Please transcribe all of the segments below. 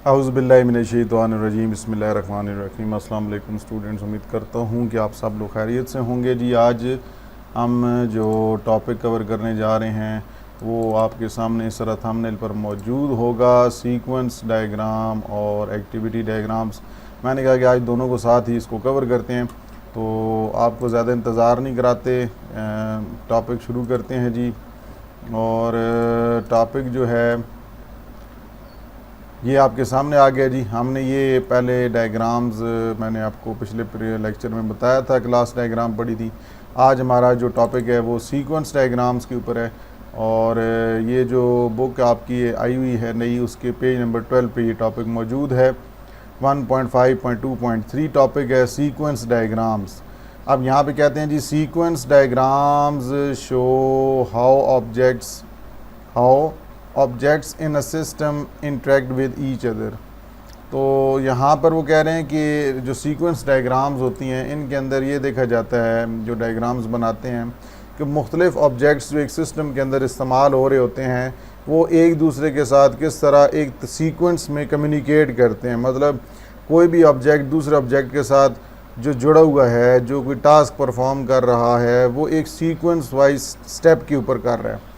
औज़ुबिल्लाहिमिनश्शैतानिर्रजीम बिस्मिल्लाहिर्रहमानिर्रहीम। अस्सलाम वालेकुम स्टूडेंट्स, उम्मीद करता हूँ कि आप सब लोग खैरियत से होंगे। जी आज हम जो टॉपिक कवर करने जा रहे हैं वो आपके सामने इस तरह थंबनेल पर मौजूद होगा, सीक्वेंस डायग्राम और एक्टिविटी डायग्राम्स। मैंने कहा कि आज दोनों को साथ ही इसको कवर करते हैं, तो आपको ज़्यादा इंतज़ार नहीं कराते, टॉपिक शुरू करते हैं जी। और टॉपिक जो है ये आपके सामने आ गया जी। हमने ये पहले डायग्राम्स मैंने आपको पिछले लेक्चर में बताया था, क्लास डायग्राम पढ़ी थी। आज हमारा जो टॉपिक है वो सीक्वेंस डायग्राम्स के ऊपर है। और ये जो बुक आपकी आई हुई है नई, उसके पेज नंबर 12 पे ये टॉपिक मौजूद है। 1.5.2.3 टॉपिक है सीक्वेंस डायग्राम्स। अब यहाँ पे कहते हैं जी, sequence diagrams show how objects in a system interact with each other. तो यहाँ पर वो कह रहे हैं कि जो सीक्वेंस डायग्राम्स होती हैं इनके अंदर ये देखा जाता है, जो डायग्राम्स बनाते हैं, कि मुख्तलिफ़ ऑब्जेक्ट्स जो एक सिस्टम के अंदर इस्तेमाल हो रहे होते हैं वो एक दूसरे के साथ किस तरह एक सीक्वेंस में कम्युनिकेट करते हैं। मतलब कोई भी ऑब्जेक्ट दूसरे ऑब्जेक्ट के साथ जो जुड़ा हुआ है, जो कोई टास्क परफॉर्म कर रहा है, वो एक सीक्वेंस वाइज स्टेप के ऊपर कर रहा है।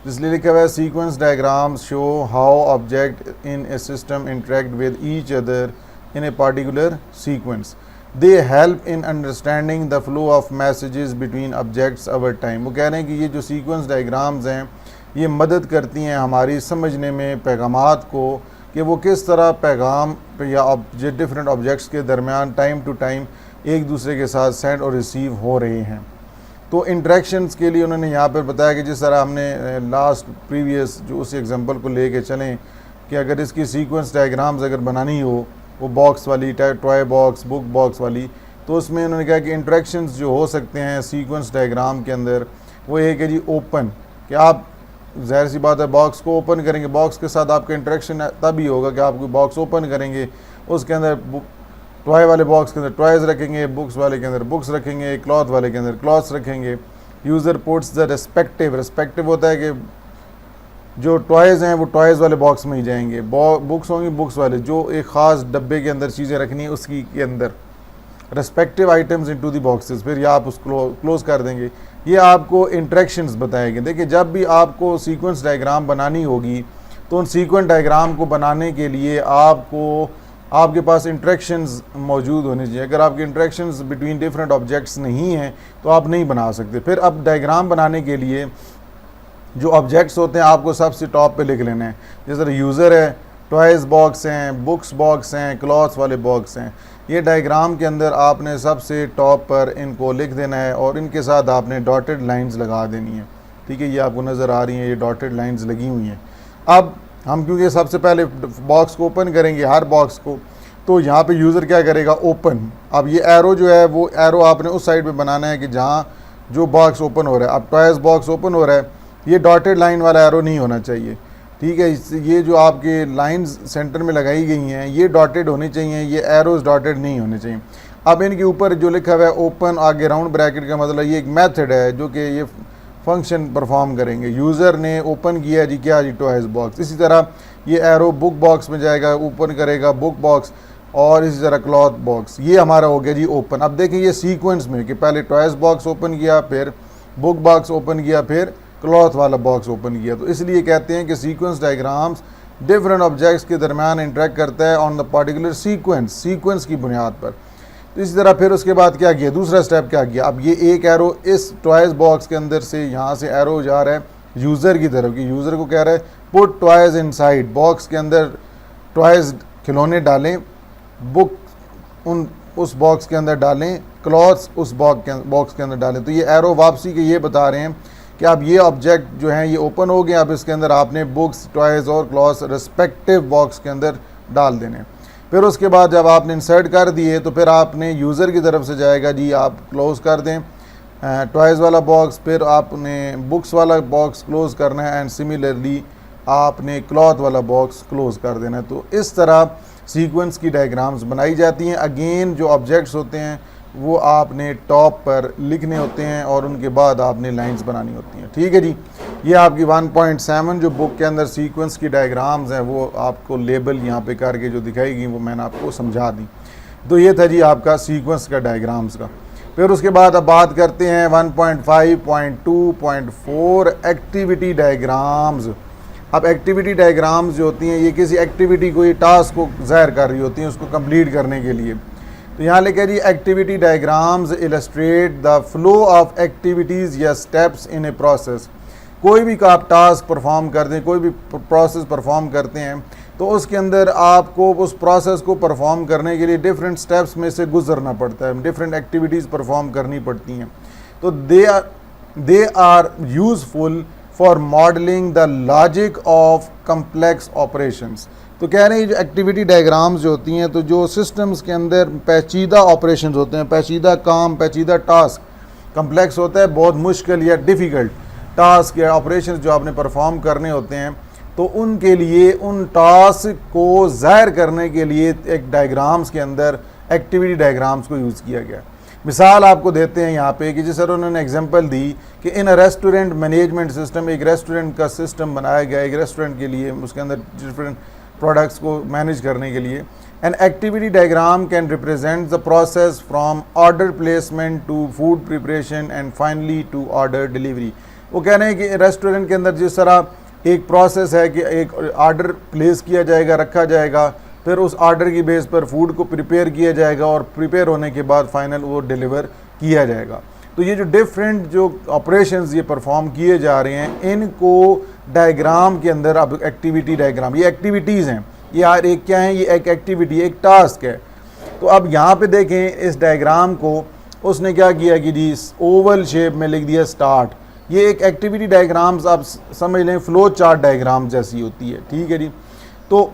इसलिए लिखा हुआ है sequence diagrams show how object in A system interact with each other in a particular sequence. They help in understanding the flow of messages between objects over time. वो कह रहे हैं कि ये जो सीक्वेंस डायग्राम्स हैं ये मदद करती हैं हमारी समझने में पैगामात को, कि वो किस तरह पैगाम या डिफरेंट ऑब्जेक्ट्स के दरमियान टाइम टू टाइम एक दूसरे के साथ सेंड और रिसीव हो रहे हैं। तो इंट्रैक्शंस के लिए उन्होंने यहाँ पर बताया कि जिस तरह हमने लास्ट प्रीवियस जो उस एग्जांपल को लेके चलें कि अगर इसकी सीक्वेंस डायग्राम्स अगर बनानी हो, वो बॉक्स वाली टॉय बॉक्स, बुक बॉक्स वाली, तो उसमें उन्होंने कहा कि इंट्रैक्शंस जो हो सकते हैं सीक्वेंस डायग्राम के अंदर वो एक है जी ओपन, कि आप ज़ाहिर सी बात है बॉक्स को ओपन करेंगे, बॉक्स के साथ आपका इंट्रैक्शन तभी होगा कि आप कोई बॉक्स ओपन करेंगे, उसके अंदर टॉय वाले बॉक्स के अंदर टॉयज़ रखेंगे, बुक्स वाले के अंदर बुक्स रखेंगे, क्लॉथ वाले के अंदर क्लॉथ्स रखेंगे। यूज़र पुट्स द रेस्पेक्टिव होता है कि जो टॉयज़ हैं वो टॉयज़ वाले बॉक्स में ही जाएंगे, बुक्स होंगी बुक्स वाले, जो एक ख़ास डब्बे के अंदर चीज़ें रखनी है उसकी के अंदर respective items into the boxes, फिर या आप उसको क्लोज कर देंगे। ये आपको इंट्रैक्शंस बताएंगे। देखिए, जब भी आपको सीक्वेंस डायग्राम बनानी होगी तो उन सीक्वेंस डायग्राम को बनाने के लिए आपके पास इंट्रैक्शंस मौजूद होने चाहिए। अगर आपके इंट्रैक्शंस बिटवीन डिफरेंट ऑब्जेक्ट्स नहीं हैं तो आप नहीं बना सकते। फिर अब डायग्राम बनाने के लिए जो ऑब्जेक्ट्स होते हैं आपको सबसे टॉप पे लिख लेने हैं। जैसे यूज़र है, टॉयज़ बॉक्स हैं, बुक्स बॉक्स हैं, क्लॉथ्स वाले बॉक्स हैं। ये डायग्राम के अंदर आपने सबसे टॉप पर इनको लिख देना है और इनके साथ आपने डॉटेड लाइंस लगा देनी है। ठीक है, ये आपको नज़र आ रही हैं, ये डॉटेड लाइंस लगी हुई हैं। अब हम क्योंकि सबसे पहले बॉक्स को ओपन करेंगे, हर बॉक्स को, तो यहाँ पे यूज़र क्या करेगा, ओपन। अब ये एरो जो है वो एरो आपने उस साइड पे बनाना है कि जहाँ जो बॉक्स ओपन हो रहा है। अब टॉयज़ बॉक्स ओपन हो रहा है, ये डॉटेड लाइन वाला एरो नहीं होना चाहिए। ठीक है, ये जो आपके लाइंस सेंटर में लगाई गई हैं ये डॉटेड होनी चाहिए, ये एरोज डॉटेड नहीं होने चाहिए। अब इनके ऊपर जो लिखा हुआ है ओपन, आगे राउंड ब्रैकेट का मतलब ये एक मेथड है जो कि ये फंक्शन परफॉर्म करेंगे। यूज़र ने ओपन किया जी, क्या जी, टॉयज़ बॉक्स। इसी तरह ये एरो बुक बॉक्स में जाएगा, ओपन करेगा बुक बॉक्स, और इसी तरह क्लॉथ बॉक्स। ये हमारा हो गया जी ओपन। अब देखिए ये सीक्वेंस में कि पहले टॉयज़ बॉक्स ओपन किया, फिर बुक बॉक्स ओपन किया, फिर क्लॉथ वाला बॉक्स ओपन किया। तो इसलिए कहते हैं कि सीक्वेंस डायग्राम्स डिफरेंट ऑब्जेक्ट्स के दरमियान इंटरेक्ट करता है ऑन द पार्टिकुलर सीक्वेंस की बुनियाद पर। तो इसी तरह फिर उसके बाद क्या किया, दूसरा स्टेप क्या किया। अब ये एक एरो इस टॉयज़ बॉक्स के अंदर से यहाँ से एरो जा रहा है यूज़र की तरफ, कि यूज़र को कह रहा है पुट टॉयज़ इनसाइड, बॉक्स के अंदर टॉयज़ खिलौने डालें, बुक उस बॉक्स के अंदर डालें, क्लॉथ्स उस बॉक्स के अंदर डालें। तो ये एरो वापसी के ये बता रहे हैं कि अब ये ऑब्जेक्ट जो हैं ये ओपन हो गए। अब इसके अंदर आपने बुक्स, टॉयज़ और क्लॉथ्स रेस्पेक्टिव बॉक्स के अंदर डाल देने। फिर उसके बाद जब आपने इंसर्ट कर दिए तो फिर आपने यूज़र की तरफ से जाएगा जी, आप क्लोज़ कर दें टॉयज़ वाला बॉक्स, फिर आपने बुक्स वाला बॉक्स क्लोज़ करना है, एंड सिमिलरली आपने क्लॉथ वाला बॉक्स क्लोज़ कर देना है। तो इस तरह सीक्वेंस की डायग्राम्स बनाई जाती हैं। अगेन जो ऑब्जेक्ट्स होते हैं वो आपने टॉप पर लिखने होते हैं और उनके बाद आपने लाइंस बनानी होती हैं। ठीक है जी। ये आपकी 1.7 जो बुक के अंदर सीक्वेंस की डायग्राम्स हैं वो आपको लेबल यहाँ पे करके जो दिखाएगी वो मैंने आपको समझा दी। तो ये था जी आपका सीक्वेंस का डायग्राम्स का। फिर उसके बाद अब बात करते हैं 1.5.2.4 एक्टिविटी डायग्राम्स। अब एक्टिविटी डायग्राम्स जो होती हैं ये किसी एक्टिविटी को, ये टास्क को ज़ाहिर कर रही होती हैं उसको कंप्लीट करने के लिए। तो यहाँ लिखा जी activity diagrams illustrate the flow of activities या स्टेप्स इन ए प्रोसेस। कोई भी का आप टास्क परफॉर्म करते हैं, कोई भी प्रोसेस परफॉर्म करते हैं तो उसके अंदर आपको उस प्रोसेस को परफॉर्म करने के लिए डिफरेंट स्टेप्स में से गुजरना पड़ता है, डिफरेंट एक्टिविटीज़ परफॉर्म करनी पड़ती हैं। तो they are useful for modelling the logic of complex operations. तो कह रहे हैं जो एक्टिविटी डायग्राम्स जो होती हैं तो जो सिस्टम्स के अंदर पेचीदा ऑपरेशंस होते हैं, पेचीदा काम, पेचीदा टास्क, कम्प्लेक्स होता है, बहुत मुश्किल या डिफ़िकल्ट टास्क या ऑपरेशंस जो आपने परफॉर्म करने होते हैं, तो उनके लिए उन टास्क को ज़ाहिर करने के लिए एक डायग्राम्स के अंदर एक्टिविटी डायग्राम्स को यूज़ किया गया। मिसाल आपको देते हैं यहाँ पे कि जिस तरह उन्होंने एग्जांपल दी कि इन अ रेस्टोरेंट मैनेजमेंट सिस्टम, एक रेस्टोरेंट का सिस्टम बनाया गया एक रेस्टोरेंट के लिए, उसके अंदर डिफरेंट प्रोडक्ट्स को मैनेज करने के लिए। An activity diagram can represent the process from order placement to food preparation and finally to order delivery. वो कह रहे हैं कि रेस्टोरेंट के अंदर जिस तरह एक प्रोसेस है कि एक ऑर्डर प्लेस किया जाएगा, रखा जाएगा, फिर उस ऑर्डर की बेस पर फूड को प्रिपेयर किया जाएगा और प्रिपेयर होने के बाद फाइनल वो डिलीवर किया जाएगा। तो ये जो डिफरेंट जो ऑपरेशंस ये परफॉर्म किए जा रहे हैं इनको डायग्राम के अंदर, अब एक्टिविटी डायग्राम, ये एक्टिविटीज़ हैं, ये यार एक क्या है, ये एक एक्टिविटी, एक टास्क है। तो अब यहाँ पे देखें इस डायग्राम को उसने क्या किया कि जी ओवल शेप में लिख दिया स्टार्ट। ये एक एक्टिविटी डायग्राम्स आप समझ लें फ्लो चार्ट डायग्राम जैसी होती है, ठीक है जी। तो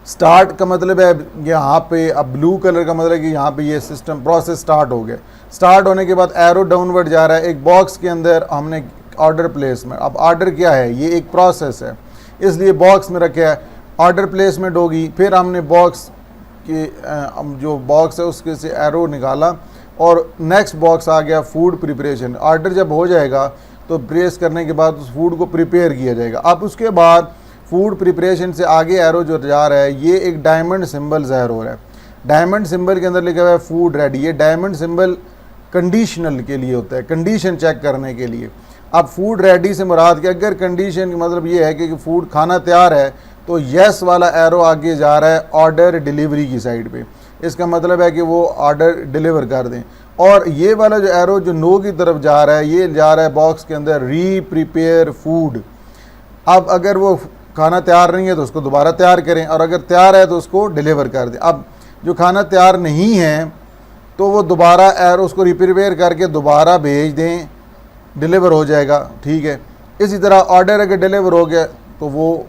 स्टार्ट का मतलब है यहाँ पे, अब ब्लू कलर का मतलब है कि यहाँ पे ये सिस्टम प्रोसेस स्टार्ट हो गया। स्टार्ट होने के बाद एरो डाउनवर्ड जा रहा है, एक बॉक्स के अंदर हमने ऑर्डर प्लेसमेंट, अब ऑर्डर क्या है, ये एक प्रोसेस है इसलिए बॉक्स में रखा है, ऑर्डर प्लेसमेंट होगी, फिर हमने बॉक्स के जो बॉक्स है उसके से एरो निकाला और नेक्स्ट बॉक्स आ गया फूड प्रिपरेशन। ऑर्डर जब हो जाएगा तो प्रेस करने के बाद उस फूड को प्रिपेयर किया जाएगा। अब उसके बाद फूड प्रिपरेशन से आगे एरो जो जा रहा है ये एक डायमंड सिंबल ज़ाहिर हो रहा है। डायमंड सिंबल के अंदर लिखा हुआ है फूड रेडी। ये डायमंड सिंबल कंडीशनल के लिए होता है, कंडीशन चेक करने के लिए। अब फूड रेडी से मुराद कि अगर कंडीशन मतलब ये है कि फूड खाना तैयार है तो येस वाला एरो आगे जा रहा है ऑर्डर डिलीवरी की साइड पे, इसका मतलब है कि वो ऑर्डर डिलीवर कर दें। और ये वाला जो एरो जो नो की तरफ जा रहा है ये जा रहा है बॉक्स के अंदर री प्रिपेयर फूड। अब अगर वो खाना तैयार नहीं है तो उसको दोबारा तैयार करें और अगर तैयार है तो उसको डिलीवर कर दें। अब जो खाना तैयार नहीं है तो वो दोबारा एरो उसको रिप्रिपेयर करके दोबारा भेज दें, डिलीवर हो जाएगा, ठीक है। इसी तरह ऑर्डर अगर डिलीवर हो गया तो वो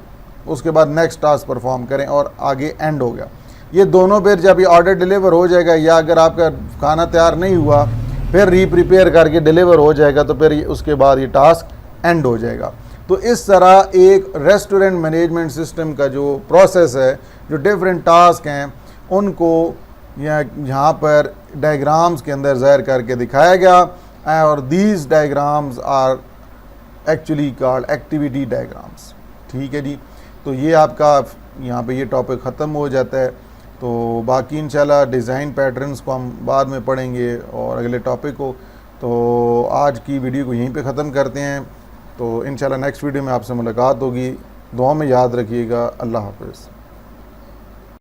उसके बाद नेक्स्ट टास्क परफॉर्म करें और आगे एंड हो गया। ये दोनों बार जब ये ऑर्डर डिलीवर हो जाएगा या अगर आपका खाना तैयार नहीं हुआ फिर रीप्रिपेयर करके डिलीवर हो जाएगा तो फिर उसके बाद ये टास्क एंड हो जाएगा। तो इस तरह एक रेस्टोरेंट मैनेजमेंट सिस्टम का जो प्रोसेस है, जो डिफरेंट टास्क हैं उनको यहाँ पर डायग्राम्स के अंदर ज़ाहिर करके दिखाया गया और these diagrams are actually called activity diagrams, ठीक है जी। तो ये आपका यहाँ पे ये टॉपिक ख़त्म हो जाता है। तो बाकी इंशाल्लाह डिज़ाइन पैटर्न्स को हम बाद में पढ़ेंगे और अगले टॉपिक को। तो आज की वीडियो को यहीं पे ख़त्म करते हैं। तो इंशाल्लाह नेक्स्ट वीडियो में आपसे मुलाकात होगी। दुआ में याद रखिएगा। अल्लाह हाफ़िज़।